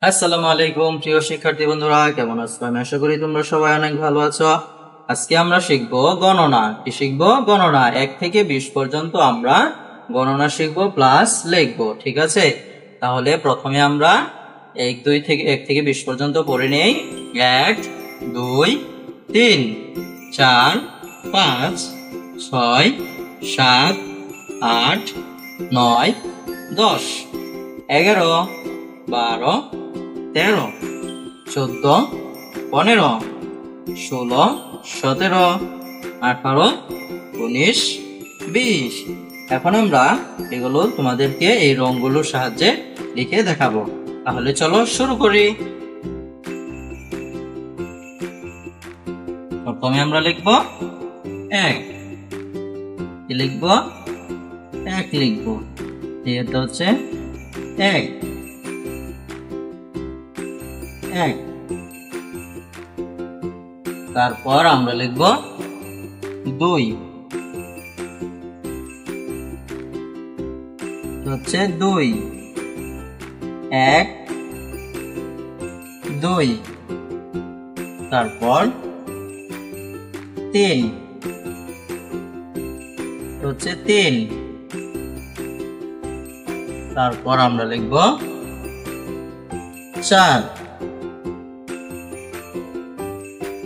আসসালামু আলাইকুম প্রিয় শিক্ষার্থী বন্ধুরা, কেমন আছো? আমি আশা করি তোমরা সবাই অনেক ভালো আছো। আজকে আমরা শিখবো গণনা। কি শিখবো? গণনা। 1 থেকে 20 পর্যন্ত আমরা গণনা শিখবো প্লাস লিখবো। ঠিক আছে, তাহলে প্রথমে আমরা 1 থেকে 20 পর্যন্ত পড়ে নেই। 1 2 3 4 5 6 7 8 9 10 11 12 13 14 15 16 17 18 19 20। এখন আমরা এগুলো তোমাদেরকে এই রংগুলোর সাহায্যে লিখে দেখাবো। তাহলে চলো শুরু করি। প্রথমে আমরা লিখব 1। কি লিখব? 1 লিখব। এটা হচ্ছে 1। তারপর আমরা লিখব 2। হচ্ছে 2। 1 2। তারপর 3 হচ্ছে 3। তারপর আমরা লিখব 4।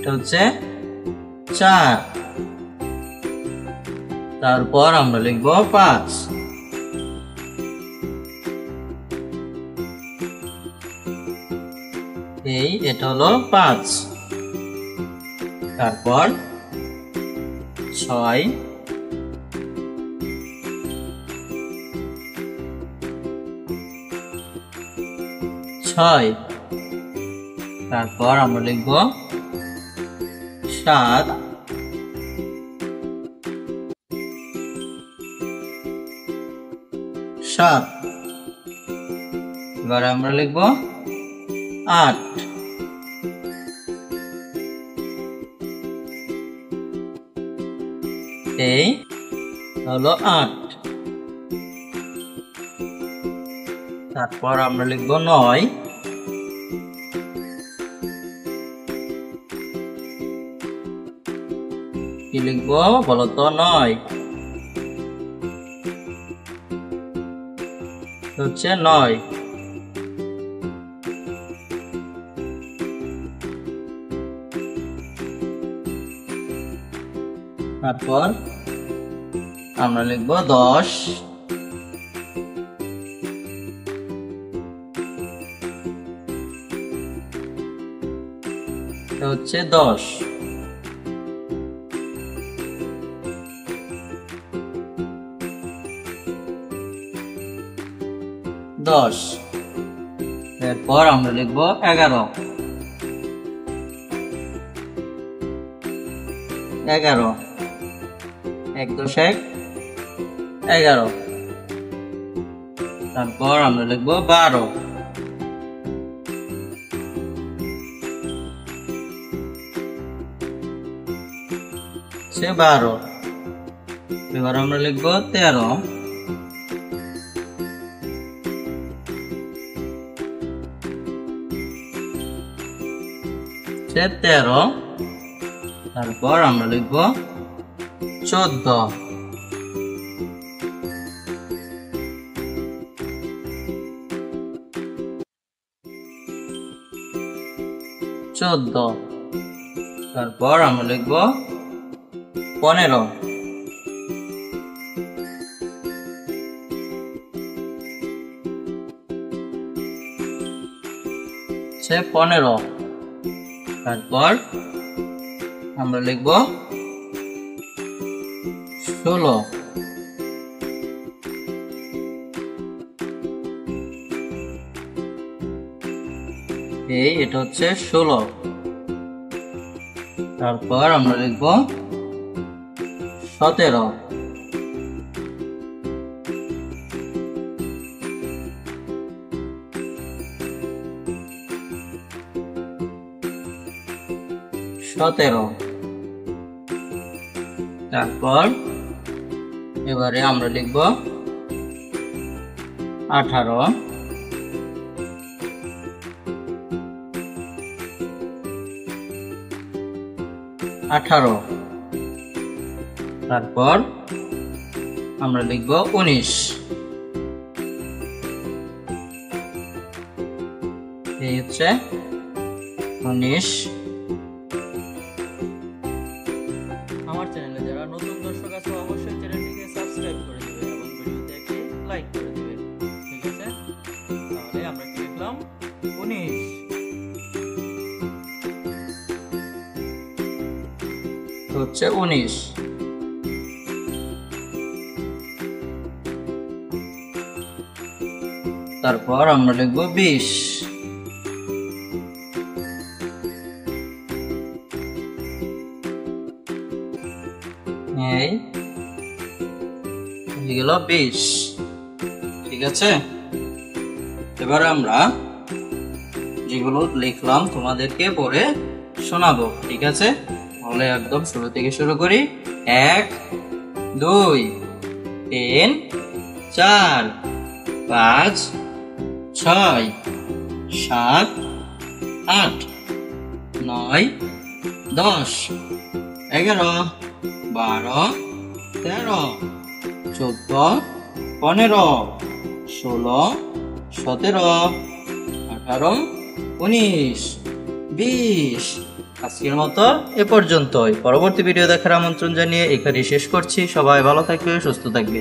হচ্ছে 4। তারপর আমরা লিখব 5। এটা হলো 5। তারপর 6। 6। তারপর আমরা লিখব 7। 7। এবার আমরা লিখব 8। এই হলো 8। তারপর আমরা লিখব 9। কি লিখবো বলো তো? 9 হচ্ছে 9। তারপর আমরা লিখব 10। হচ্ছে 10। এরপর আমরা লিখব 11। 11 1 10 1 11। তারপর আমরা লিখব 12। 12। এবার আমরা লিখব 13। 13। তারপর আমরা লিখব 14। 14। তারপর আমরা লিখব 15। 15। তারপর আমরা লিখব 16। এটা হচ্ছে 16। তারপর আমরা লিখব 17। 17। তারপর এবারে আমরা লিখব 18। 18। তারপর আমরা লিখব 19। এই হচ্ছে 19। আমার চ্যানেলে যারা নতুন দর্শক আছে অবশ্যই চ্যানেলটিকে সাবস্ক্রাইব করে দিবে এবং ভিডিওতে একটি লাইক করে দিবে। ঠিক আছে, তাহলে আমরা কি লিখলাম 19। হচ্ছে 19। তারপর আমরা লিখব 20। এই গেল 20। ঠিক আছে, এবার আমরা যেগুলো লিখলাম তোমাদেরকে পড়ে শোনাবো। ঠিক আছে, তাহলে একদম শুরু থেকে শুরু করি। 1 2 3 4 5 6 7 8 9 10 11 12 13 14 15 16 17 18 19 20। আজকের মতো এ পর্যন্তই। পরবর্তী ভিডিও দেখার আমন্ত্রণ জানিয়ে এখানে শেষ করছি। সবাই ভালো থাকবে, সুস্থ থাকবে।